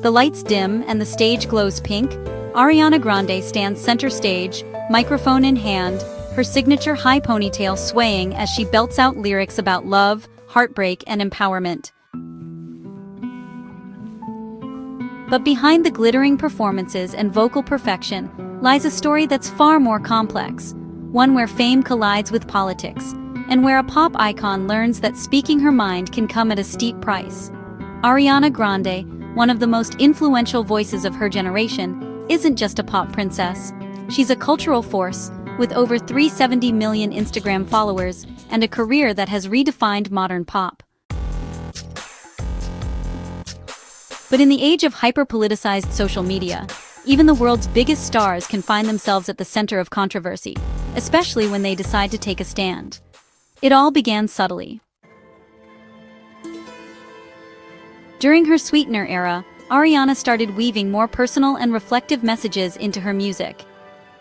The lights dim and the stage glows pink. Ariana Grande stands center stage, microphone in hand, her signature high ponytail swaying as she belts out lyrics about love, heartbreak, and empowerment. But behind the glittering performances and vocal perfection lies a story that's far more complex, one where fame collides with politics, and where a pop icon learns that speaking her mind can come at a steep price. Ariana Grande, one of the most influential voices of her generation, isn't just a pop princess. She's a cultural force, with over 370 million Instagram followers and a career that has redefined modern pop. But in the age of hyper-politicized social media, even the world's biggest stars can find themselves at the center of controversy, especially when they decide to take a stand. It all began subtly. During her Sweetener era, Ariana started weaving more personal and reflective messages into her music.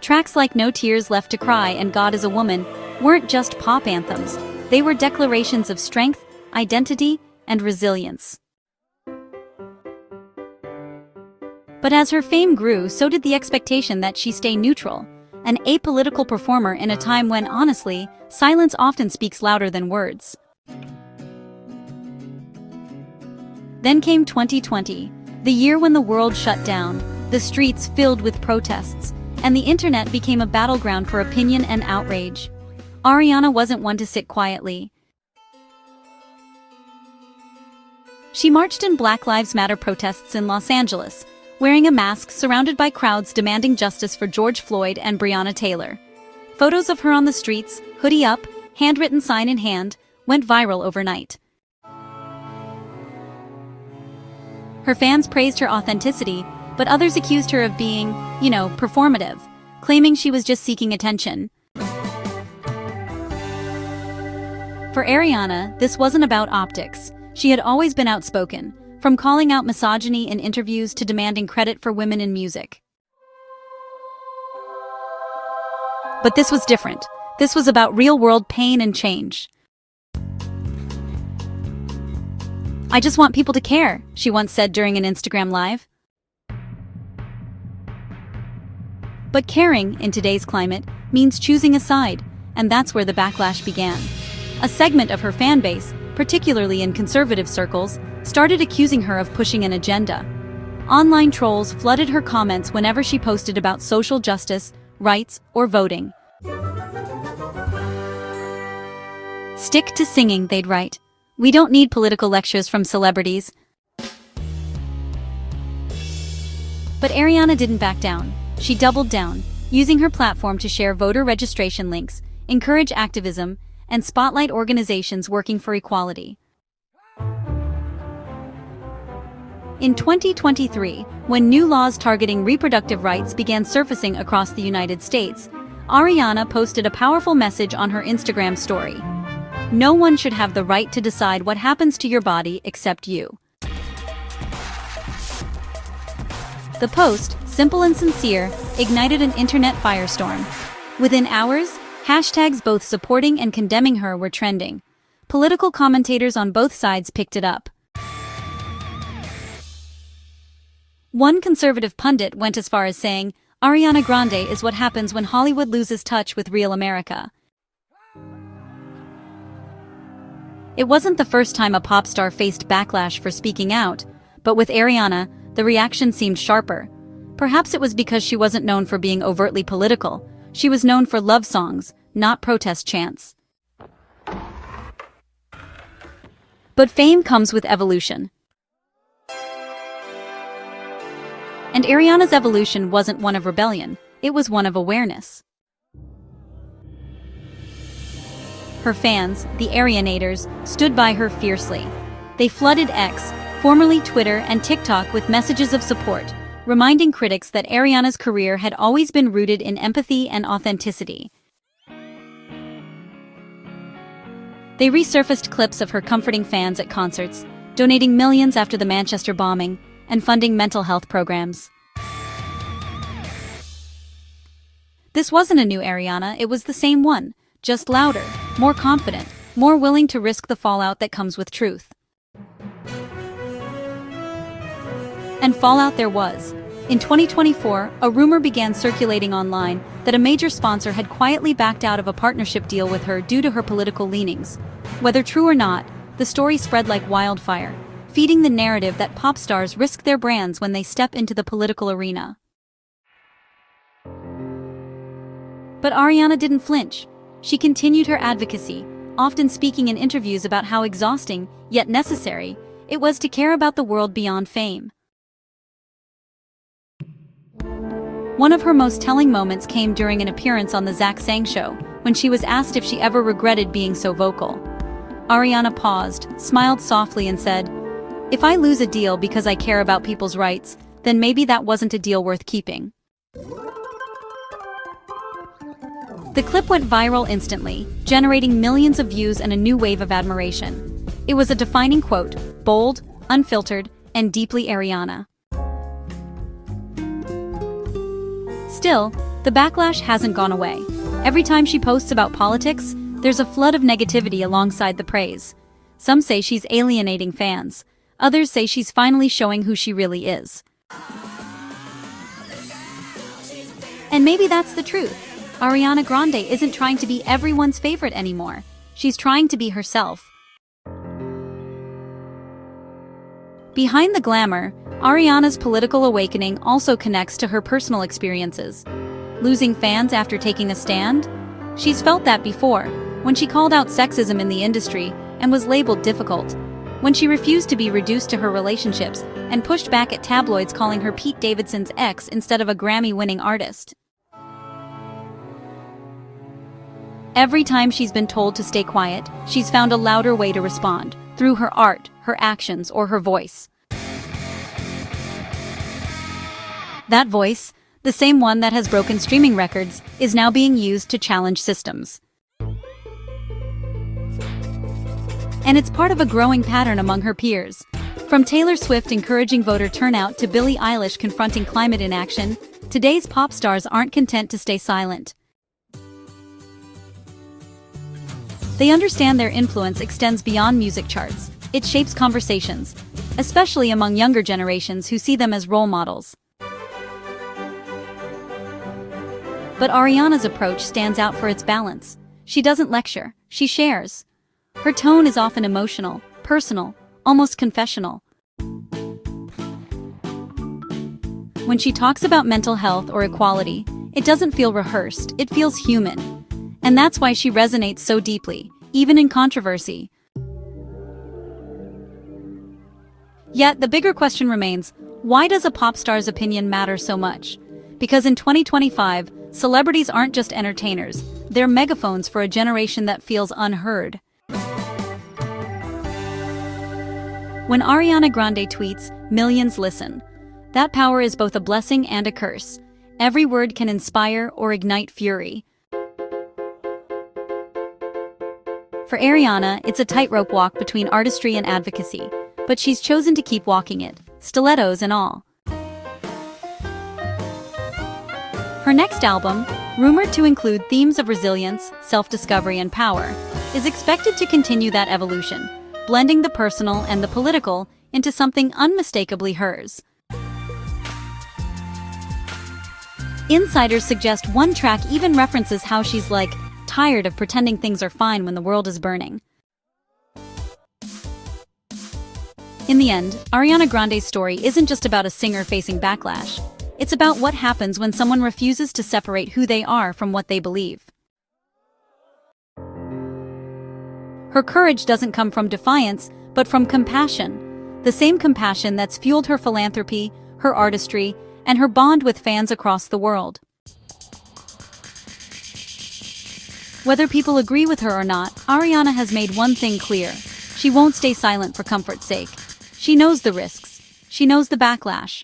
Tracks like No Tears Left to Cry and God Is a Woman weren't just pop anthems, they were declarations of strength, identity, and resilience. But as her fame grew, so did the expectation that she stay neutral, an apolitical performer in a time when, honestly, silence often speaks louder than words. Then came 2020, the year when the world shut down, the streets filled with protests, and the internet became a battleground for opinion and outrage. Ariana wasn't one to sit quietly. She marched in Black Lives Matter protests in Los Angeles, wearing a mask surrounded by crowds demanding justice for George Floyd and Breonna Taylor. Photos of her on the streets, hoodie up, handwritten sign in hand, went viral overnight. Her fans praised her authenticity, but others accused her of being, performative, claiming she was just seeking attention. For Ariana, this wasn't about optics. She had always been outspoken, from calling out misogyny in interviews to demanding credit for women in music. But this was different. This was about real-world pain and change. "I just want people to care," she once said during an Instagram Live. But caring, in today's climate, means choosing a side, and that's where the backlash began. A segment of her fan base, particularly in conservative circles, started accusing her of pushing an agenda. Online trolls flooded her comments whenever she posted about social justice, rights, or voting. "Stick to singing," they'd write. "We don't need political lectures from celebrities." But Ariana didn't back down. She doubled down, using her platform to share voter registration links, encourage activism, and spotlight organizations working for equality. In 2023, when new laws targeting reproductive rights began surfacing across the United States, Ariana posted a powerful message on her Instagram story. "No one should have the right to decide what happens to your body except you." The post, simple and sincere, ignited an internet firestorm. Within hours, hashtags both supporting and condemning her were trending. Political commentators on both sides picked it up. One conservative pundit went as far as saying, "Ariana Grande is what happens when Hollywood loses touch with real America." It wasn't the first time a pop star faced backlash for speaking out, but with Ariana, the reaction seemed sharper. Perhaps it was because she wasn't known for being overtly political. She was known for love songs, not protest chants. But fame comes with evolution. And Ariana's evolution wasn't one of rebellion, it was one of awareness. Her fans, the Arianators, stood by her fiercely. They flooded X, formerly Twitter, and TikTok with messages of support, reminding critics that Ariana's career had always been rooted in empathy and authenticity. They resurfaced clips of her comforting fans at concerts, donating millions after the Manchester bombing, and funding mental health programs. This wasn't a new Ariana, it was the same one, just louder, more confident, more willing to risk the fallout that comes with truth. And fallout there was. In 2024, a rumor began circulating online that a major sponsor had quietly backed out of a partnership deal with her due to her political leanings. Whether true or not, the story spread like wildfire, feeding the narrative that pop stars risk their brands when they step into the political arena. But Ariana didn't flinch. She continued her advocacy, often speaking in interviews about how exhausting, yet necessary, it was to care about the world beyond fame. One of her most telling moments came during an appearance on The Zach Sang Show, when she was asked if she ever regretted being so vocal. Ariana paused, smiled softly and said, "If I lose a deal because I care about people's rights, then maybe that wasn't a deal worth keeping." The clip went viral instantly, generating millions of views and a new wave of admiration. It was a defining quote, bold, unfiltered, and deeply Ariana. Still, the backlash hasn't gone away. Every time she posts about politics, there's a flood of negativity alongside the praise. Some say she's alienating fans. Others say she's finally showing who she really is. And maybe that's the truth. Ariana Grande isn't trying to be everyone's favorite anymore. She's trying to be herself. Behind the glamour, Ariana's political awakening also connects to her personal experiences. Losing fans after taking a stand? She's felt that before, when she called out sexism in the industry and was labeled difficult, when she refused to be reduced to her relationships and pushed back at tabloids calling her Pete Davidson's ex instead of a Grammy-winning artist. Every time she's been told to stay quiet, she's found a louder way to respond, through her art, her actions, or her voice. That voice, the same one that has broken streaming records, is now being used to challenge systems. And it's part of a growing pattern among her peers. From Taylor Swift encouraging voter turnout to Billie Eilish confronting climate inaction, today's pop stars aren't content to stay silent. They understand their influence extends beyond music charts. It shapes conversations, especially among younger generations who see them as role models. But Ariana's approach stands out for its balance. She doesn't lecture, she shares. Her tone is often emotional, personal, almost confessional. When she talks about mental health or equality, it doesn't feel rehearsed, it feels human. And that's why she resonates so deeply, even in controversy. Yet the bigger question remains, why does a pop star's opinion matter so much? Because in 2025, celebrities aren't just entertainers, they're megaphones for a generation that feels unheard. When Ariana Grande tweets, millions listen. That power is both a blessing and a curse. Every word can inspire or ignite fury. For Ariana, it's a tightrope walk between artistry and advocacy, but she's chosen to keep walking it, stilettos and all. Her next album, rumored to include themes of resilience, self-discovery, and power, is expected to continue that evolution, blending the personal and the political into something unmistakably hers. Insiders suggest one track even references how she's tired of pretending things are fine when the world is burning. In the end, Ariana Grande's story isn't just about a singer facing backlash. It's about what happens when someone refuses to separate who they are from what they believe. Her courage doesn't come from defiance, but from compassion. The same compassion that's fueled her philanthropy, her artistry, and her bond with fans across the world. Whether people agree with her or not, Ariana has made one thing clear. She won't stay silent for comfort's sake. She knows the risks. She knows the backlash.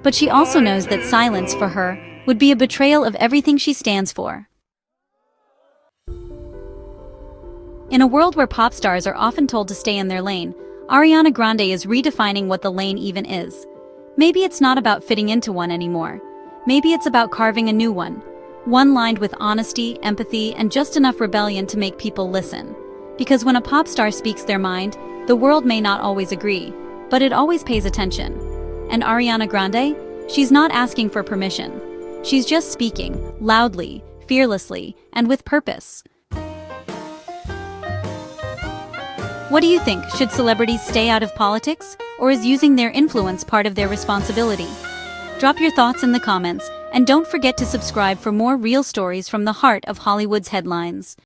But she also knows that silence for her would be a betrayal of everything she stands for. In a world where pop stars are often told to stay in their lane, Ariana Grande is redefining what the lane even is. Maybe it's not about fitting into one anymore. Maybe it's about carving a new one lined with honesty, empathy, and just enough rebellion to make people listen. Because when a pop star speaks their mind, The world may not always agree, but it always pays attention. And Ariana Grande? She's not asking for permission. She's just speaking, loudly, fearlessly, and with purpose. What do you think? Should celebrities stay out of politics, or is using their influence part of their responsibility? Drop your thoughts in the comments, and don't forget to subscribe for more real stories from the heart of Hollywood's headlines.